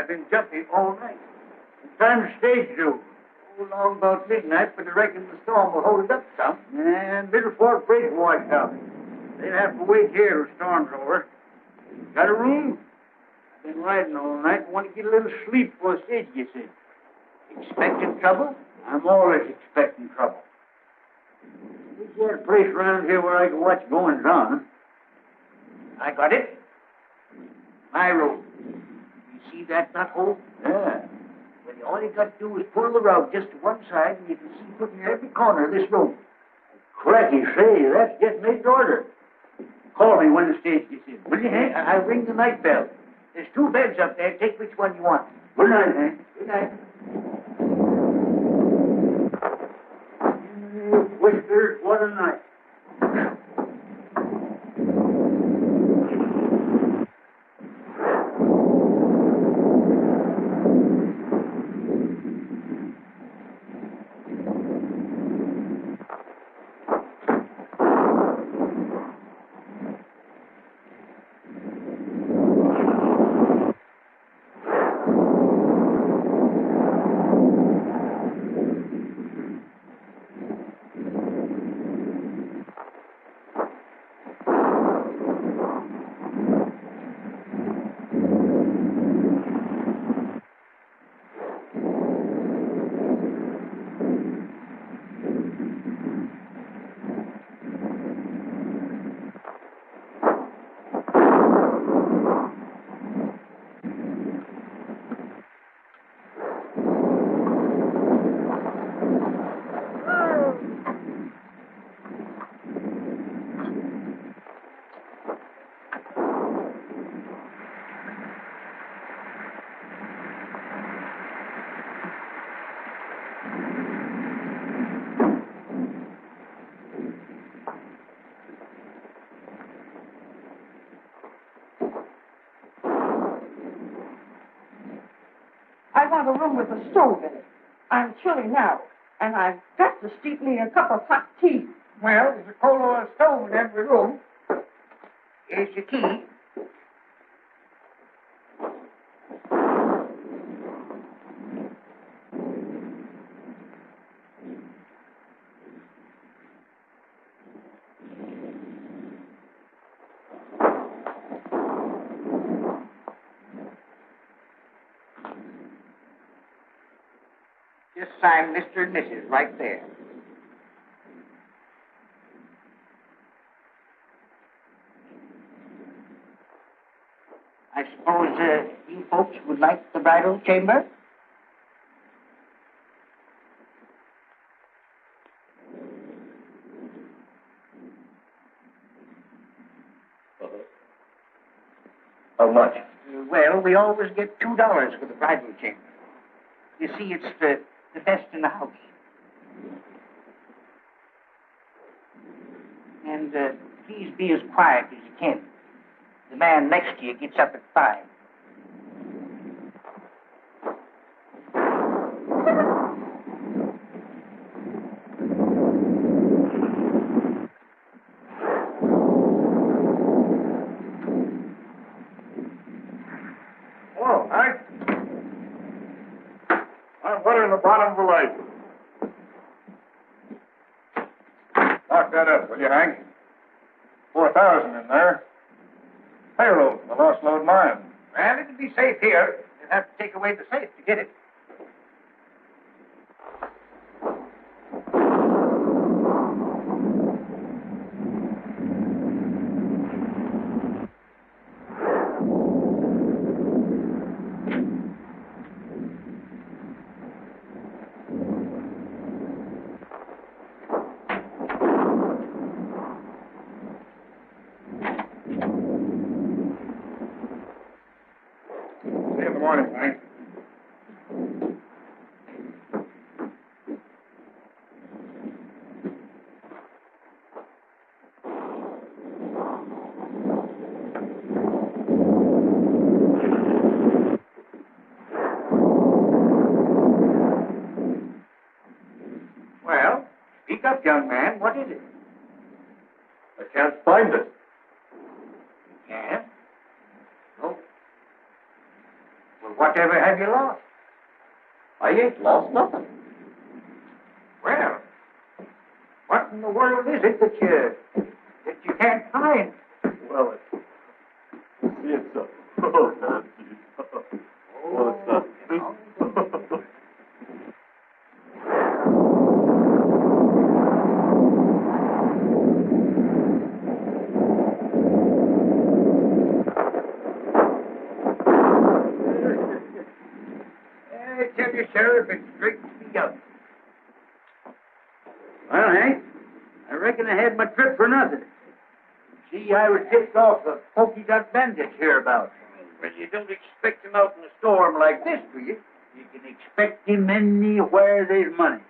I've been jumping all night. It's time to stage due. Long about midnight, but I reckon the storm will hold it up some. And Middle Fork Bridge washed out. They'll have to wait here till the storm's over. Got a room? I've been riding all night and want to get a little sleep before stage gets in. Expecting trouble? I'm always expecting trouble. There's got a place around here where I can watch goings on. I got it. My room. You see that nut hole? Yeah. Well, all you got to do is pull the rug just to one side, and you can see put in every corner of this room. Cracky, say, that's getting made to order. Call me when the stage gets in. Will you, Hank? I'll ring the night bell. There's 2 beds up there. Take which one you want. Good night, Hank. Good night. Whiskers, what a night. I want a room with a stove in it. I'm chilly now, and I've got to steep me a cup of hot tea. Well, there's a coal oil stove in every room. Here's your key. Just sign Mr. and Mrs. right there. I suppose you folks would like the bridal chamber? How much? Well, we always get $2 for the bridal chamber. You see, it's the best in the house. And please be as quiet as you can. The man next to you gets up at 5. Hello, Hank. I'm putting the bottom of the lake. Lock that up, will you, Hank? 4,000 in there. Payroll for the lost load mine. Well, it'll be safe here. You'll have to take away the safe to get it. See you in the morning, Hank. Well, speak up, young man. What is it? I can't find it. Yeah? Oh. Well, what Whatever have you lost? I ain't lost nothing. Well, what in the world is it that you can't find? Well, it's a... Oh, Nancy. What's up? I tell you, Sheriff, it straightens me up. Well, Hank, I reckon I had my trip for nothing. See, I was tipped off the Polka Dot Bandit hereabouts. Well, you don't expect him out in a storm like this, do you? You can expect him anywhere there's money.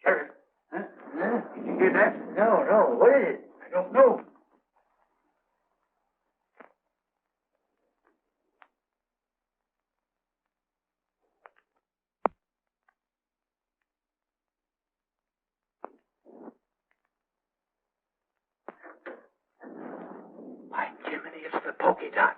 Sheriff, huh? Did you hear that? No. What is it? I don't know. By Jiminy, it's the Polka Dot.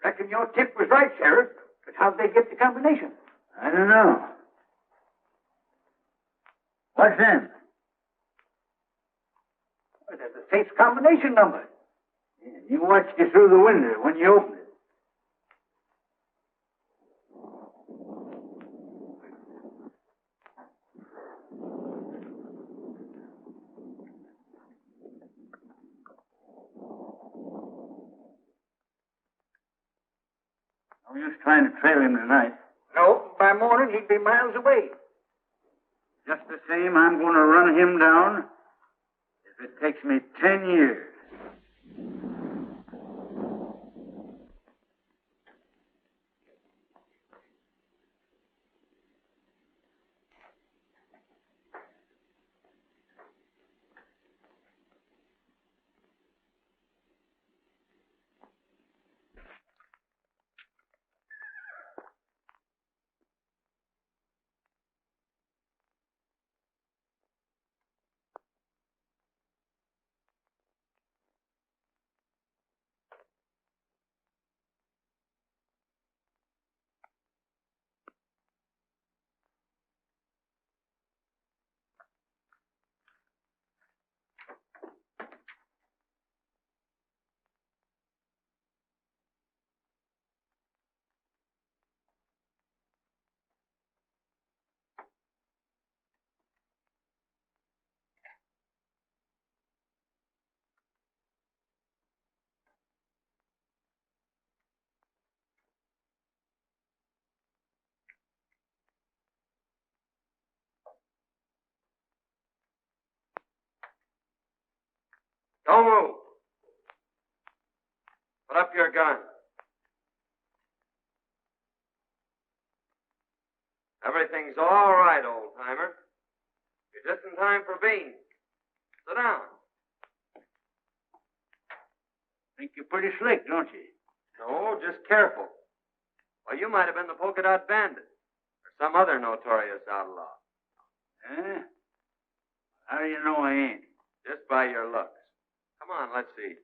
Reckon your tip was right, Sheriff. But how'd they get the combination? I don't know. What's them? Well, there's a safe combination number. Yeah, you watched it through the window when you opened it. No use trying to trail him tonight. No, by morning he'd be miles away. Just the same, I'm going to run him down if it takes me 10 years. Don't move. Put up your gun. Everything's all right, old-timer. You're just in time for beans. Sit down. Think you're pretty slick, don't you? No, just careful. Well, you might have been the Polka Dot Bandit or some other notorious outlaw. Eh? How do you know I ain't? Just by your looks. Come on, let's see.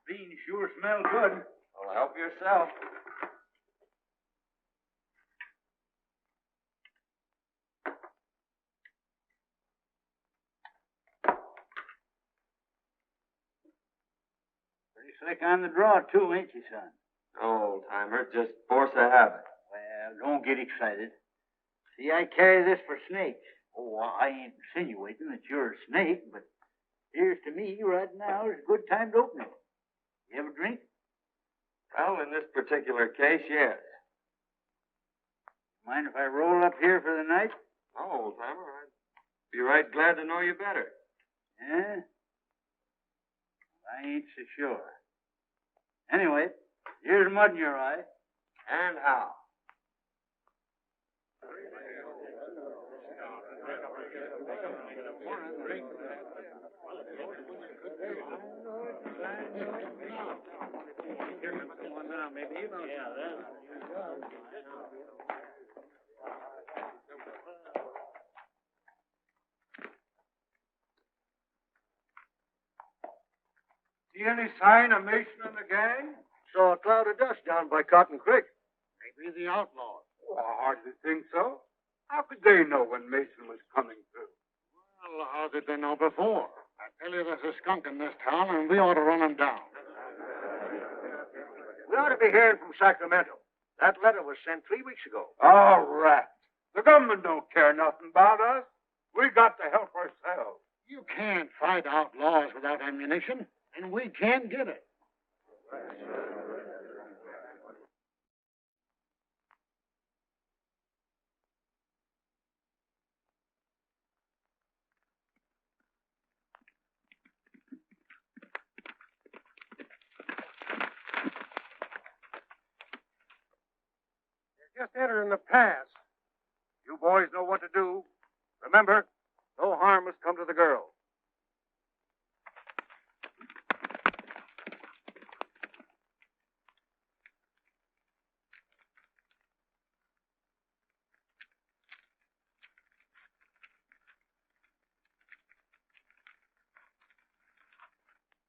Beans sure smell good. Well, help yourself. Pretty slick on the draw, too, ain't you, son? No, old-timer, just force of habit. Well, don't get excited. See, I carry this for snakes. Oh, I ain't insinuating that you're a snake, but here's to me right now is a good time to open it. You have a drink? Well, in this particular case, yes. Mind if I roll up here for the night? No, old-timer, I'd be right glad to know you better. Yeah? I ain't so sure. Anyway, here's mud in your eye. And how? See any sign of Mason and the gang? Saw a cloud of dust down by Cotton Creek. Maybe the outlaws. Oh, I hardly think so. How could they know when Mason was coming through? Well, how did they know before? I tell you, there's a skunk in this town, and we ought to run him down. We ought to be hearing from Sacramento. That letter was sent 3 weeks ago. Oh, rats. The government don't care nothing about us. We got to help ourselves. You can't fight outlaws without ammunition, and we can get it. Just entering the pass. You boys know what to do. Remember, no harm must come to the girl.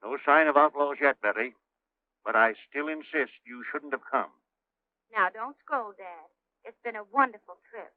No sign of outlaws yet, Betty. But I still insist you shouldn't have come. Now, don't scold, Dad. It's been a wonderful trip.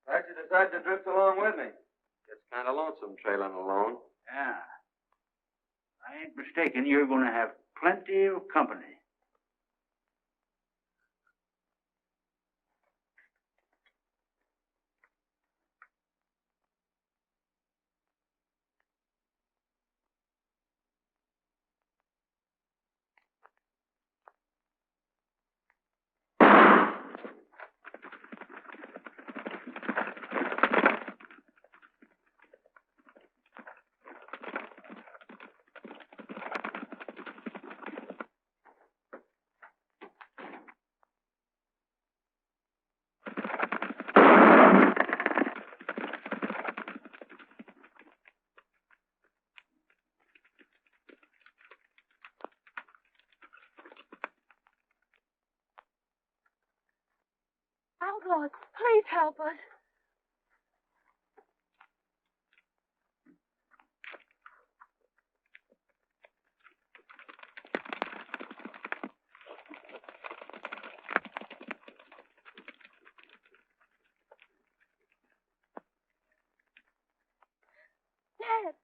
Glad you decided to drift along with me. It's kind of lonesome trailing alone. Yeah. I ain't mistaken. You're going to have plenty of company. outlaws. Please help us. Dad.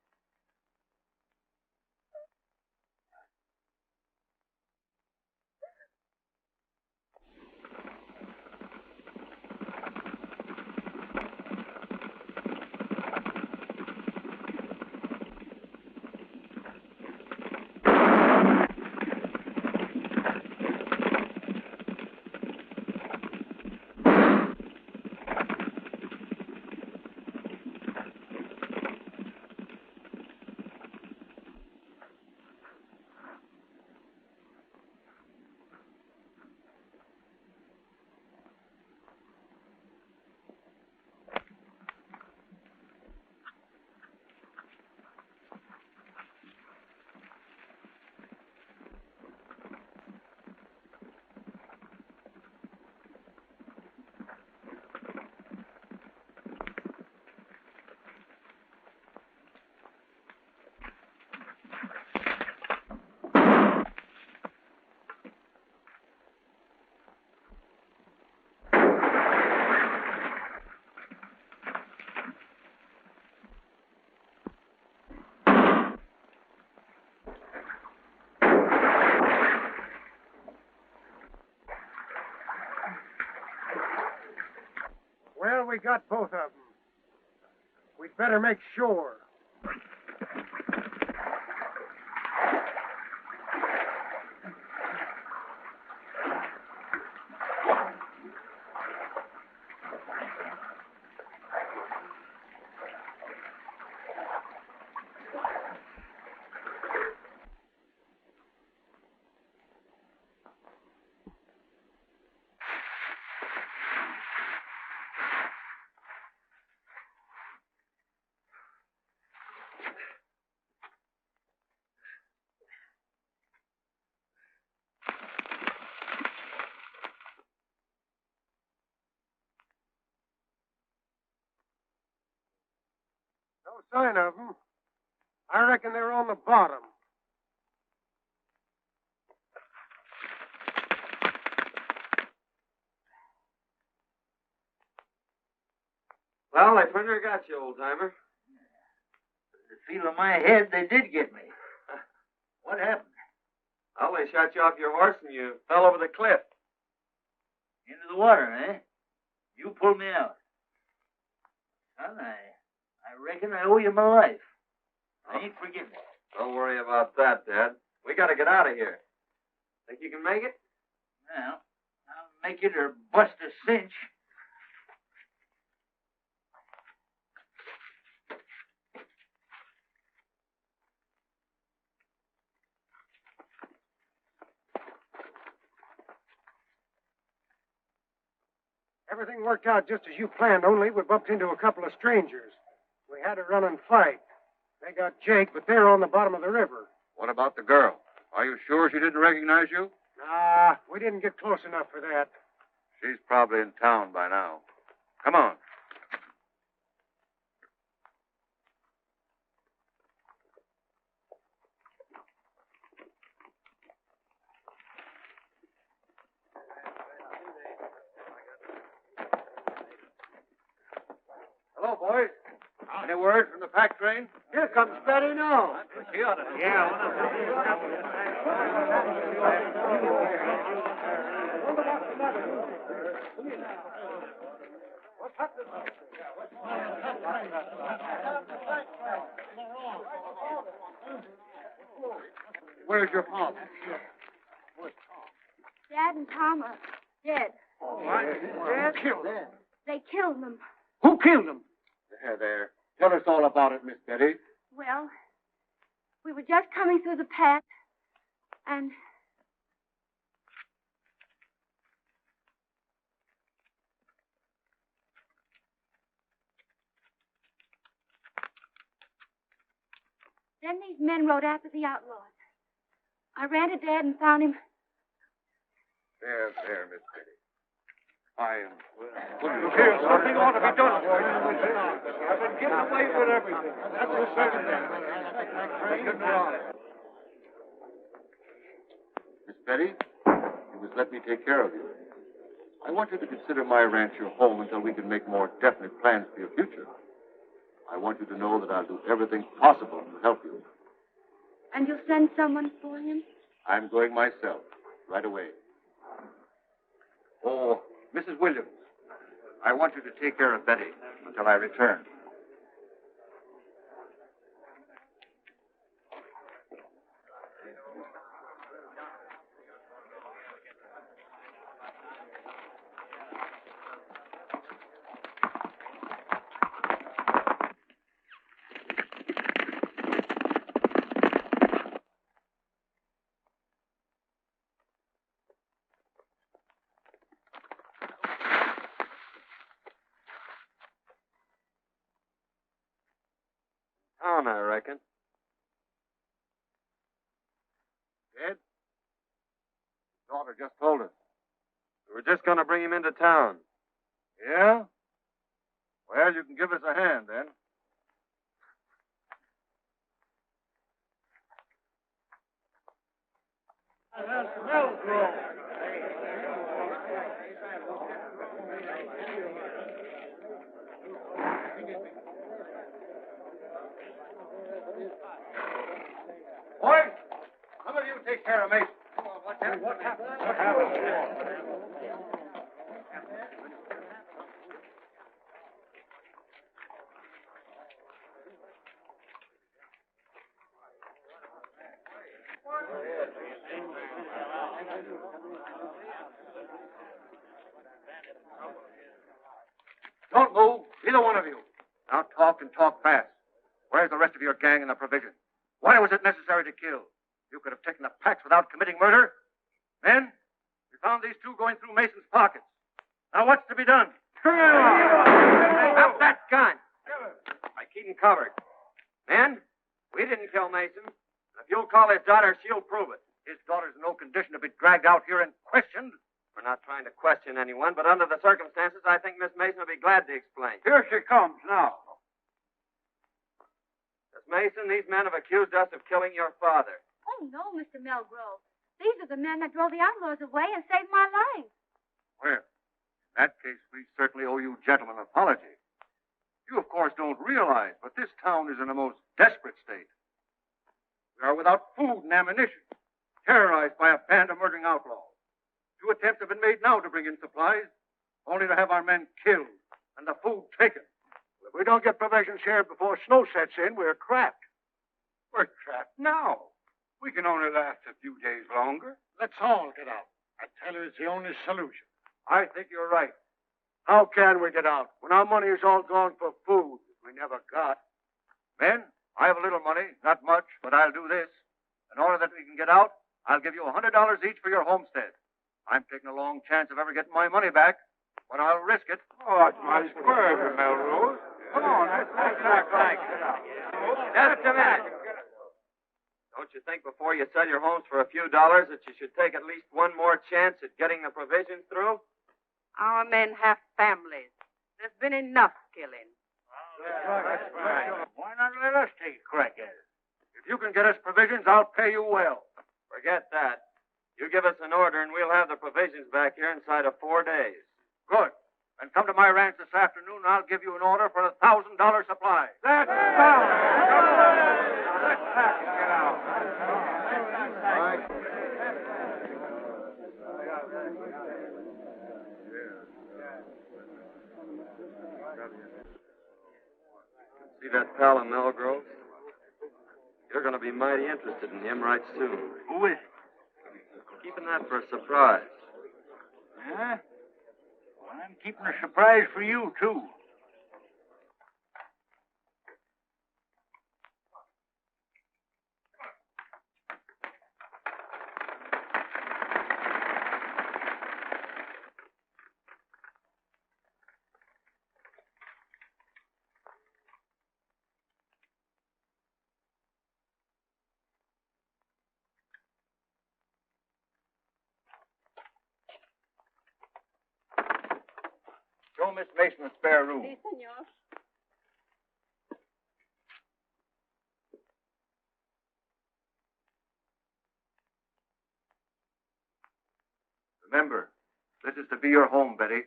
Well, we got both of them. We'd better make sure. No sign of them. I reckon they're on the bottom. Well, I pretty near got you, old timer. The feel of my head, they did get me. What happened? Well, they shot you off your horse and you fell over the cliff. Into the water, eh? You pulled me out. Son, I reckon I owe you my life. I ain't forgetting it. Don't worry about that, Dad. We gotta get out of here. Think you can make it? Well, I'll make it or bust a cinch. Everything worked out just as you planned, only we bumped into a couple of strangers. We had to run and fight. They got Jake, but they're on the bottom of the river. What about the girl? Are you sure she didn't recognize you? Nah, we didn't get close enough for that. She's probably in town by now. Come on. Hello, boys. Any word from the pack train? Here comes Betty now. Where's your father? Dad and Tom are dead. Dad killed him. They killed them. Who killed him? There. Tell us all about it, Miss Betty. Well, we were just coming through the path, and then these men rode after the outlaws. I ran to Dad and found him. There, Miss Betty. Look here, something ought to be done. I've been getting away with everything. That's a certainty. Miss Betty, you must let me take care of you. I want you to consider my ranch your home until we can make more definite plans for your future. I want you to know that I'll do everything possible to help you. And you'll send someone for him? I'm going myself, right away. Oh, Mrs. Williams, I want you to take care of Betty until I return. Town, I reckon. Ed? Daughter just told us. We were just going to bring him into town. Yeah? Well, you can give us a hand, then. Boys, some of you take care of Mason. What happened? What happened? Don't move, either one of you. Now talk and talk fast. Where's the rest of your gang and the provision? Why was it necessary to kill? You could have taken the packs without committing murder. Men, we found these two going through Mason's pockets. Now what's to be done? Stop that gun! I keep him covered. Men, we didn't kill Mason. If you'll call his daughter, she'll prove it. His daughter's in no condition to be dragged out here and questioned. We're not trying to question anyone, but under the circumstances, I think Miss Mason will be glad to explain. Here she comes now. Miss Mason, these men have accused us of killing your father. Oh, no, Mr. Melgrove. These are the men that drove the outlaws away and saved my life. Well, in that case, we certainly owe you gentlemen an apology. You, of course, don't realize, but this town is in a most desperate state. We are without food and ammunition, terrorized by a band of murdering outlaws. 2 attempts have been made now to bring in supplies, only to have our men killed and the food taken. If we don't get provisions here before snow sets in, we're trapped. We're trapped now. We can only last a few days longer. Let's all get out. I tell you, it's the only solution. I think you're right. How can we get out when our money is all gone for food we never got? Men, I have a little money, not much, but I'll do this. In order that we can get out, I'll give you $100 each for your homestead. I'm taking a long chance of ever getting my money back, but I'll risk it. Oh, it's my square, Melrose. Come on, let's back. Just a minute. Don't you think before you sell your homes for a few dollars that you should take at least one more chance at getting the provisions through? Our men have families. There's been enough killing. That's right. Why not let us take a crack at it? If you can get us provisions, I'll pay you well. Forget that. You give us an order and we'll have the provisions back here inside of 4 days. Good. Then come to my ranch this afternoon and I'll give you an order for a $1,000 supply. That's fine. Let's pack and get out. See that pal in Melgrove? You're going to be mighty interested in him right soon. Who is it? Keeping that for a surprise. Huh? Well, I'm keeping a surprise for you, too. Tell Miss Mason a spare room. Si, senor. Remember, this is to be your home, Betty.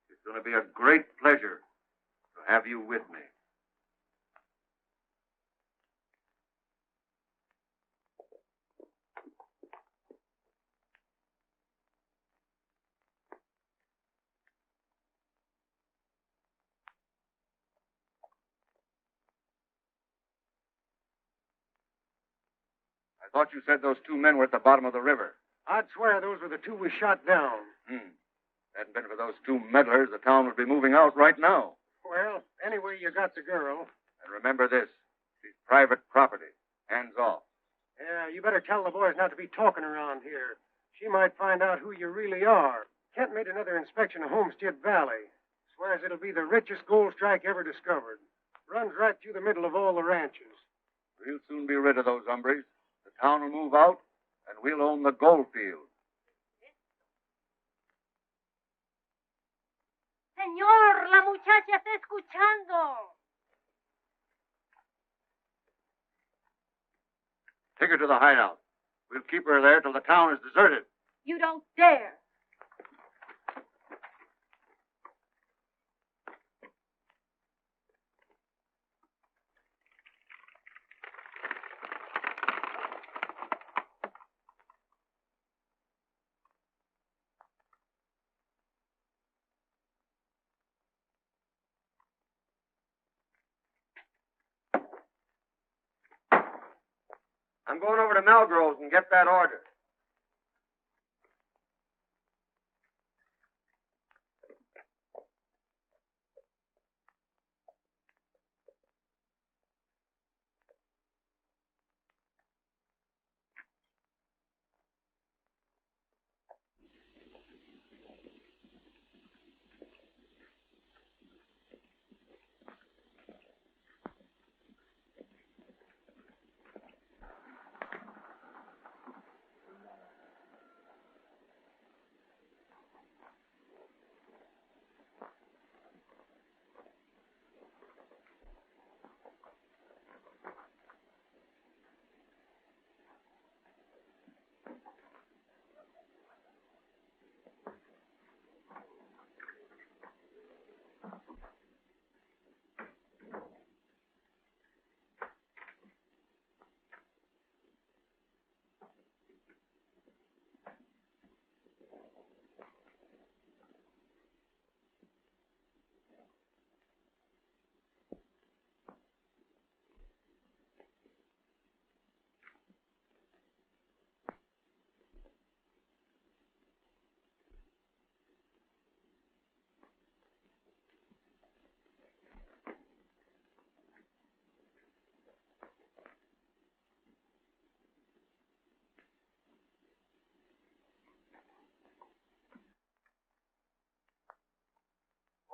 It's going to be a great pleasure to have you with me. I thought you said those two men were at the bottom of the river. I'd swear those were the two we shot down. Hadn't been for those two meddlers, the town would be moving out right now. Well, anyway, you got the girl. And remember this, she's private property. Hands off. Yeah, you better tell the boys not to be talking around here. She might find out who you really are. Kent made another inspection of Homestead Valley. Swears it'll be the richest gold strike ever discovered. Runs right through the middle of all the ranches. We'll soon be rid of those hombres. The town will move out, and we'll own the gold field. Señor, la muchacha está escuchando. Take her to the hideout. We'll keep her there till the town is deserted. You don't dare. I'm going over to Melgrove's and get that order.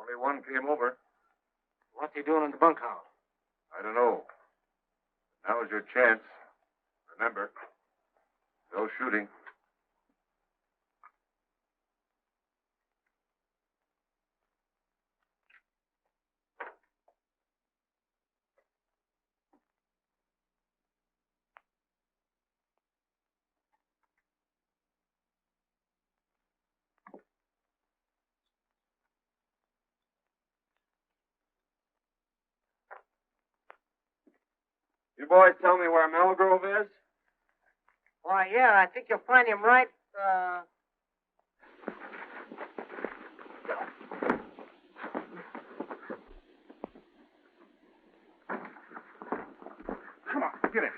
Only one came over. What's he doing in the bunkhouse? I don't know. Now's your chance. Remember, no shooting. You boys tell me where Melgrove is? Why, yeah, I think you'll find him right, Come on, get it.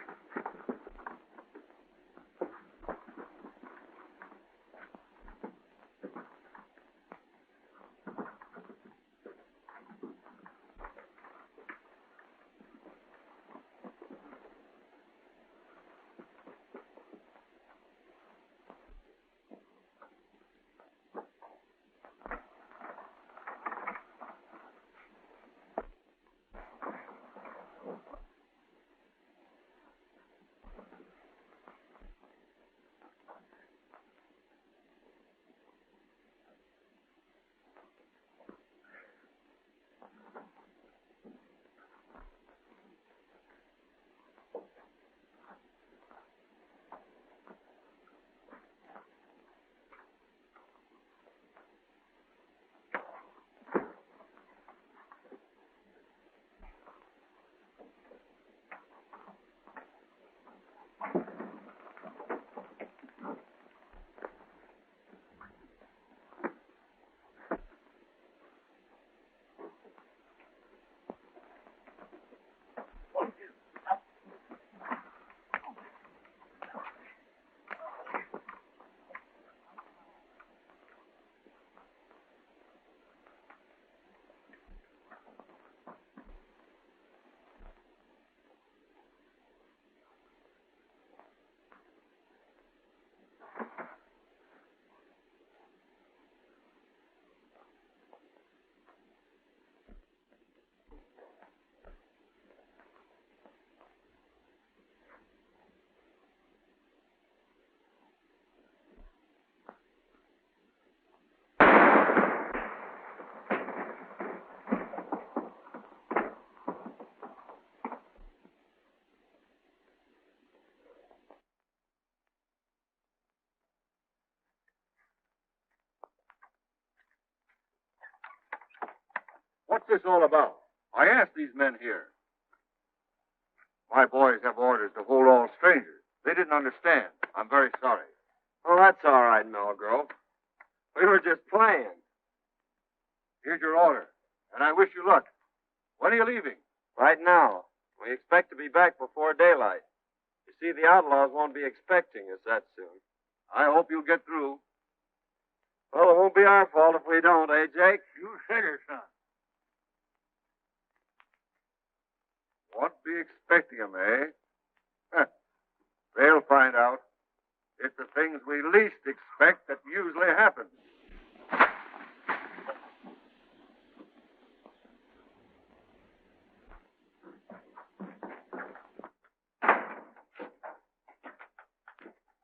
What's this all about? I asked these men here. My boys have orders to hold all strangers. They didn't understand. I'm very sorry. Well, that's all right, Melgrove. We were just playing. Here's your order, and I wish you luck. When are you leaving? Right now. We expect to be back before daylight. You see, the outlaws won't be expecting us that soon. I hope you'll get through. Well, it won't be our fault if we don't, eh, Jake? You said it, son. Won't be expecting 'em, eh? They'll find out. It's the things we least expect that usually happen.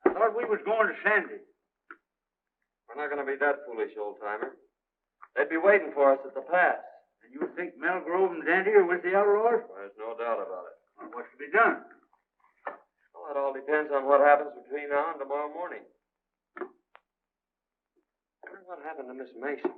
I thought we was going to Sandy. We're not going to be that foolish, old-timer. They'd be waiting for us at the pass. And you think Melgrove and Dandy are with the outlaws? Well, there's no doubt about it. Well, what's to be done? Well, it all depends on what happens between now and tomorrow morning. I wonder what happened to Miss Mason.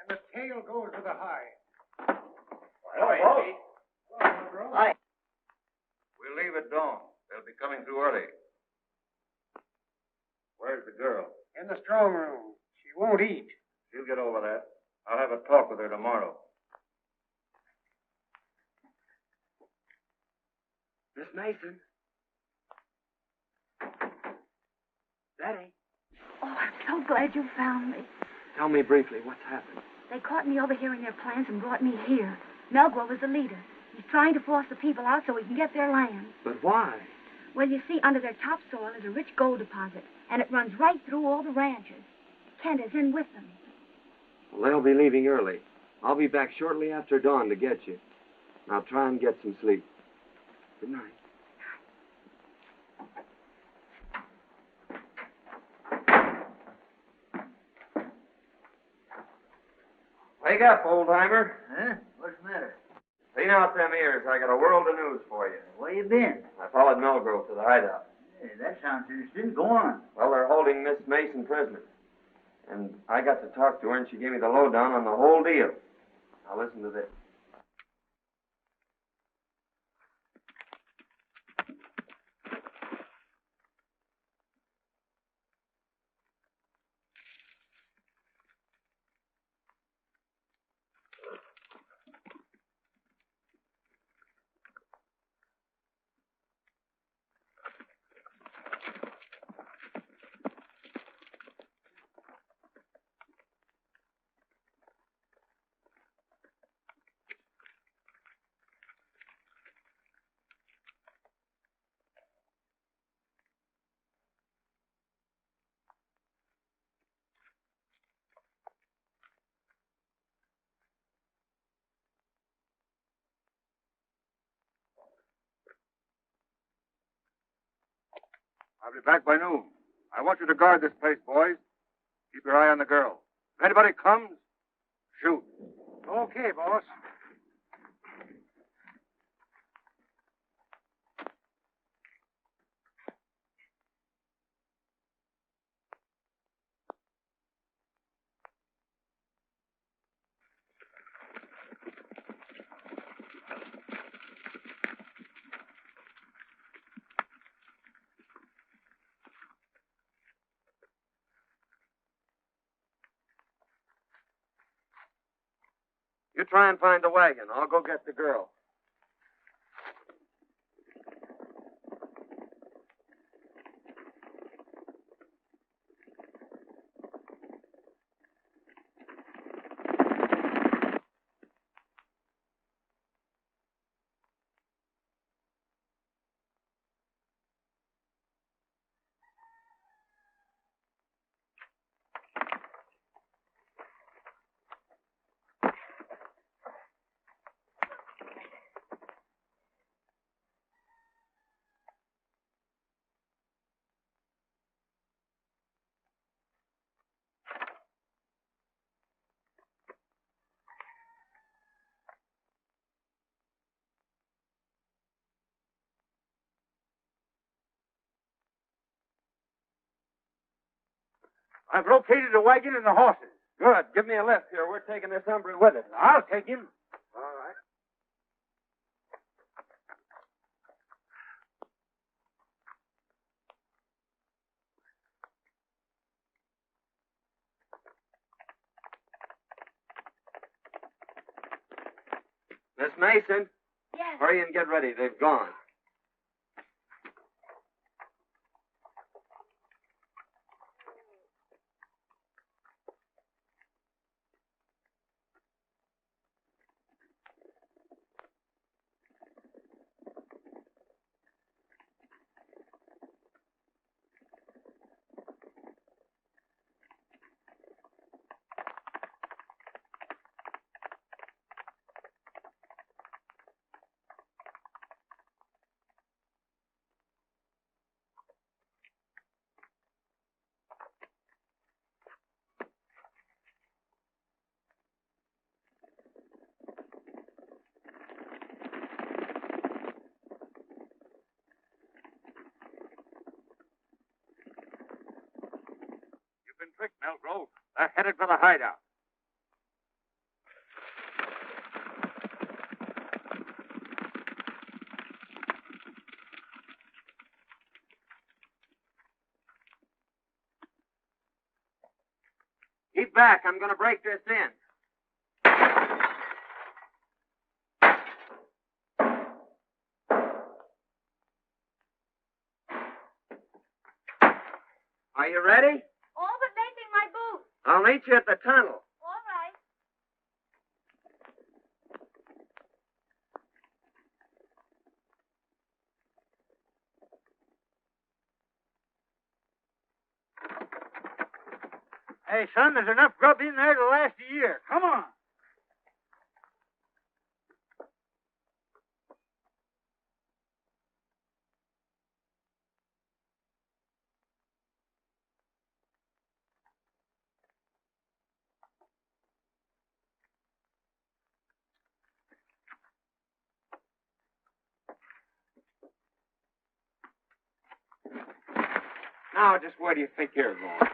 And the tail goes to the high. Hi. We'll leave at dawn. They'll be coming through early. Where's the girl? In the strong room. She won't eat. She'll get over that. I'll have a talk with her tomorrow. Miss Mason. Daddy. Oh, I'm so glad you found me. Tell me briefly what's happened. They caught me overhearing their plans and brought me here. Melgrove is the leader. He's trying to force the people out so he can get their land. But why? Well, you see, under their topsoil is a rich gold deposit, and it runs right through all the ranches. Kent is in with them. Well, they'll be leaving early. I'll be back shortly after dawn to get you. Now try and get some sleep. Good night. Wake up, old-timer. Huh? What's the matter? Clean out them ears. I got a world of news for you. Where you been? I followed Melgrove to the hideout. Hey, that sounds interesting. Go on. Well, they're holding Miss Mason prisoner. And I got to talk to her, and she gave me the lowdown on the whole deal. Now listen to this. I'll be back by noon. I want you to guard this place, boys. Keep your eye on the girl. If anybody comes, shoot. Okay, boss. You try and find the wagon. I'll go get the girl. I've located the wagon and the horses. Good. Give me a lift here. We're taking this hombre with us. I'll take him. All right. Miss Mason, Yes. hurry and get ready. They've gone. You've been tricked, Melgrove. They're headed for the hideout. Keep back. I'm going to break this in. Are you ready? All but making my boots. I'll meet you at the tunnel. All right. Hey, son, there's enough grub in there to last a year. Come on. Now, just where do you think you're going?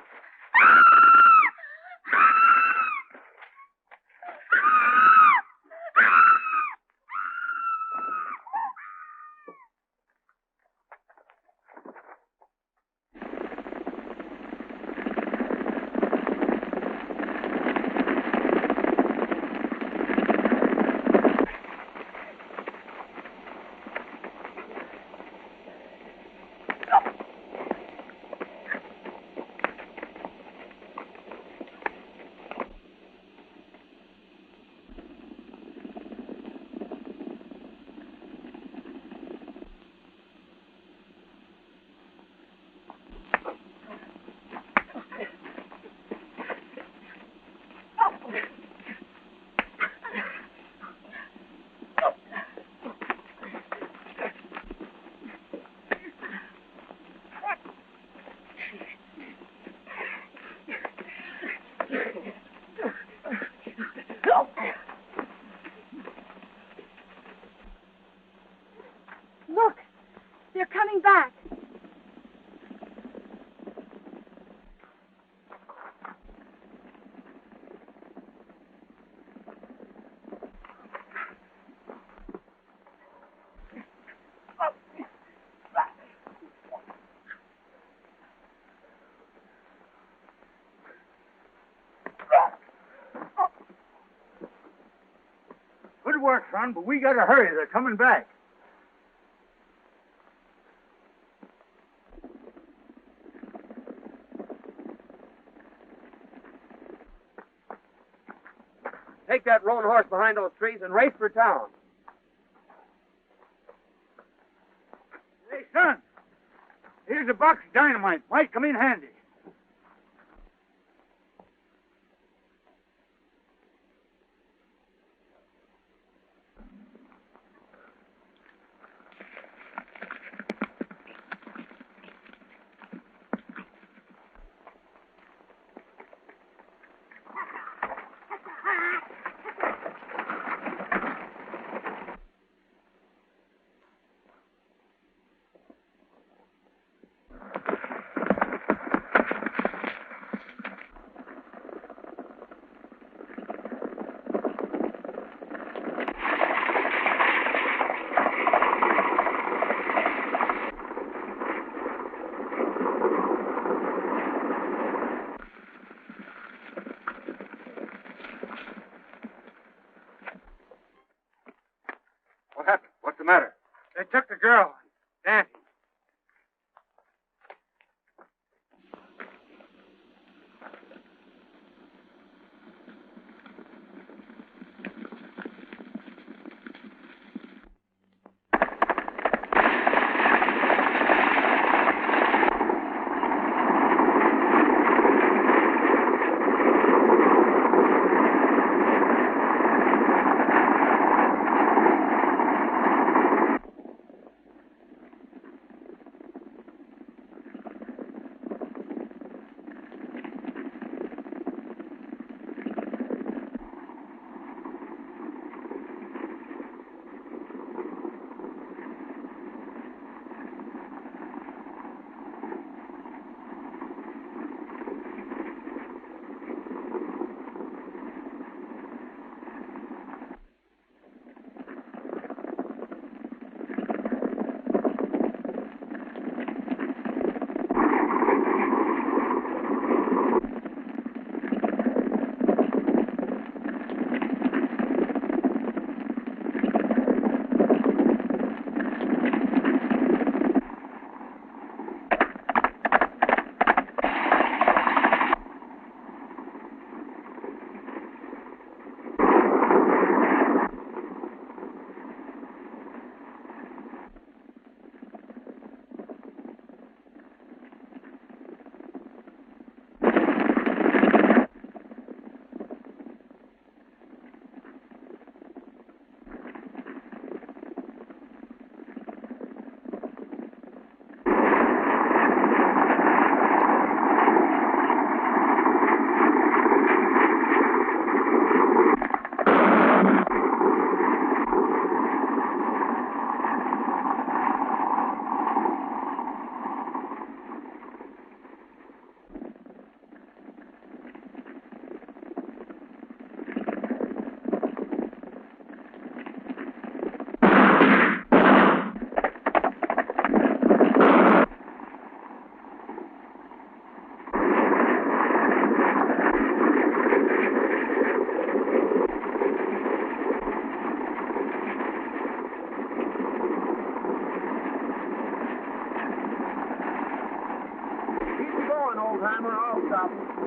Good work, son, but we gotta hurry. They're coming back. Take that roan horse behind those trees and race for town. Hey, son, here's a box of dynamite. Might come in handy. What happened? What's the matter? They took the girl, Danny. old-timer, I'll stop him.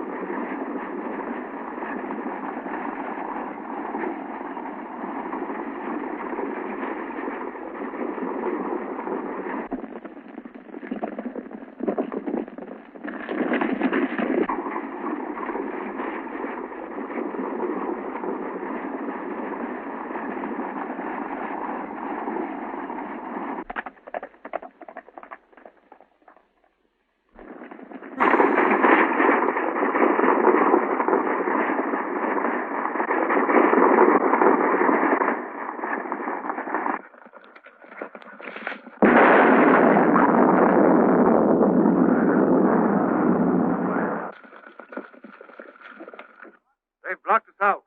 They've blocked us out.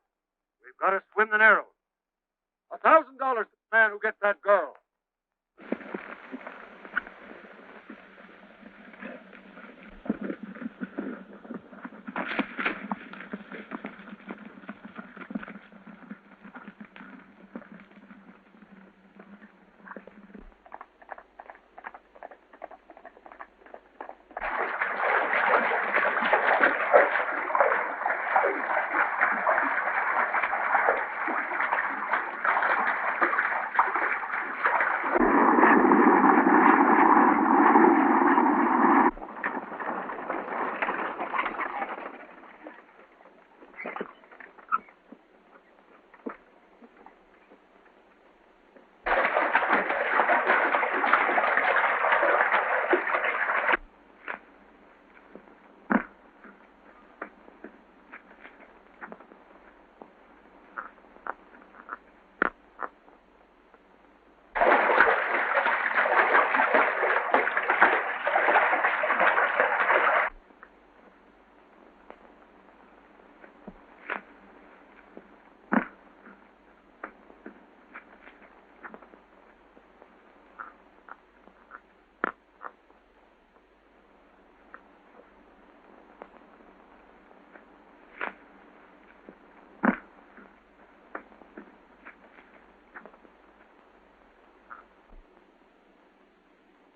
We've got to swim the Narrows. $1,000 to the man who gets that girl.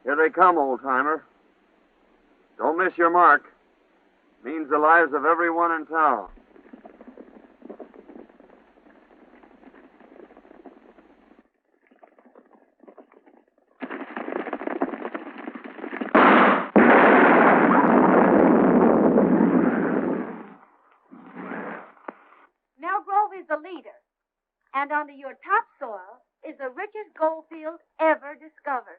Here they come, old-timer. Don't miss your mark. Means the lives of everyone in town. Grove is the leader, and under your topsoil is the richest gold field ever discovered.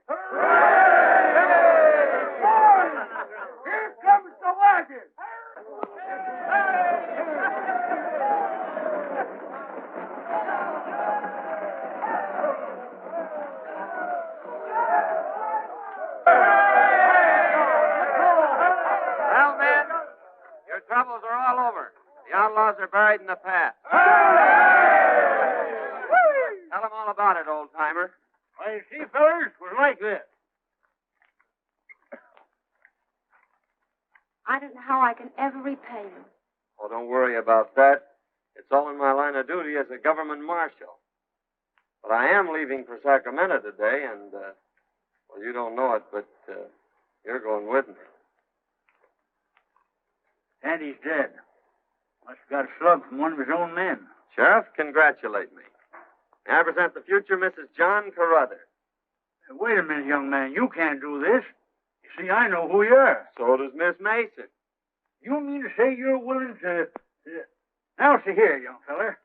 Here comes the wagon! Well, men, your troubles are all over. The outlaws are buried in the past. Tell them all about it, old-timer. Well, you see, fellas, it was like this. I don't know how I can ever repay you. Oh, don't worry about that. It's all in my line of duty as a government marshal. But I am leaving for Sacramento today, and, well, you don't know it, but you're going with me. Sandy's dead. Must have got a slug from one of his own men. Sheriff, congratulate me. May I present the future Mrs. John Carruthers. Wait a minute, young man. You can't do this. You see, I know who you are. So does Miss Mason. You mean to say you're willing to... Now, see here, young feller.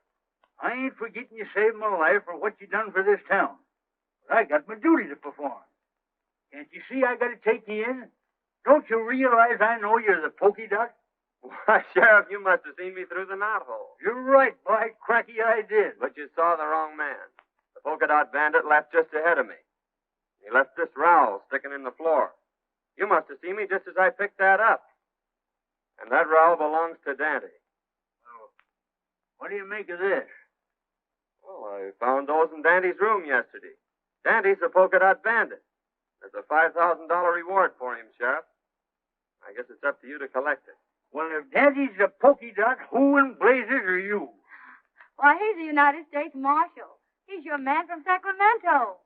I ain't forgetting you saved my life for what you done for this town. But I got my duty to perform. Can't you see I got to take you in? Don't you realize I know you're the Polka Dot? Why, Sheriff, you must have seen me through the knothole. You're right, by cracky, I did. But you saw the wrong man. The Polka Dot Bandit left just ahead of me. He left this rowel sticking in the floor. You must have seen me just as I picked that up. And that rowel belongs to Dante. Well, what do you make of this? Well, I found those in Dante's room yesterday. Dante's the Polka Dot Bandit. There's a $5,000 reward for him, Sheriff. I guess it's up to you to collect it. Well, if Daddy's a Polka Dot, who in blazes are you? Why, he's the United States Marshal. He's your man from Sacramento.